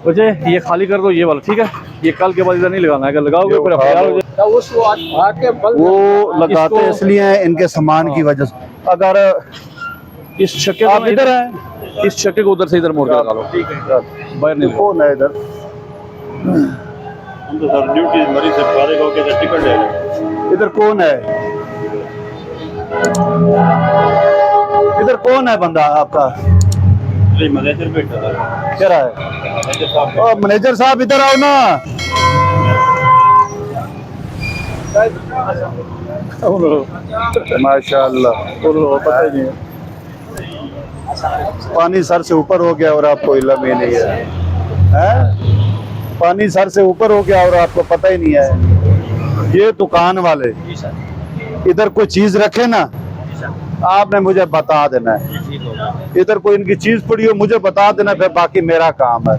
मुझे ये खाली कर दो ये वाला, ठीक है। ये कल के बाद इधर नहीं लगाना है, अगर लगाओगे फिर FIR हो जाए। वो लगाते इसलिए हैं इनके सामान की वजह से। अगर इस छक्के आप को इधर हैं, इस छक्के को उधर से इधर मोड़ के लगा लो, ठीक है। बाहर नहीं कौन है इधर? हम तो सर ड्यूटी मरीज से फारिग होकर टिकट ले रहे हैं। इधर कौन है? इधर कौन है बंदा आपका? मैनेजर बैठा था। क्या रहा है? ओ मैनेजर साहब इधर आओ ना। माशाल्लाह, पता ही नहीं है। पानी सर से ऊपर हो गया और आपको इल्म ही नहीं है, हैं? पानी सर से ऊपर हो गया और आपको पता ही नहीं है। ये दुकान वाले इधर कोई चीज रखे ना, आपने मुझे बता देना है। इधर कोई इनकी चीज पड़ी हो मुझे बता देना, फिर बाकी मेरा काम है।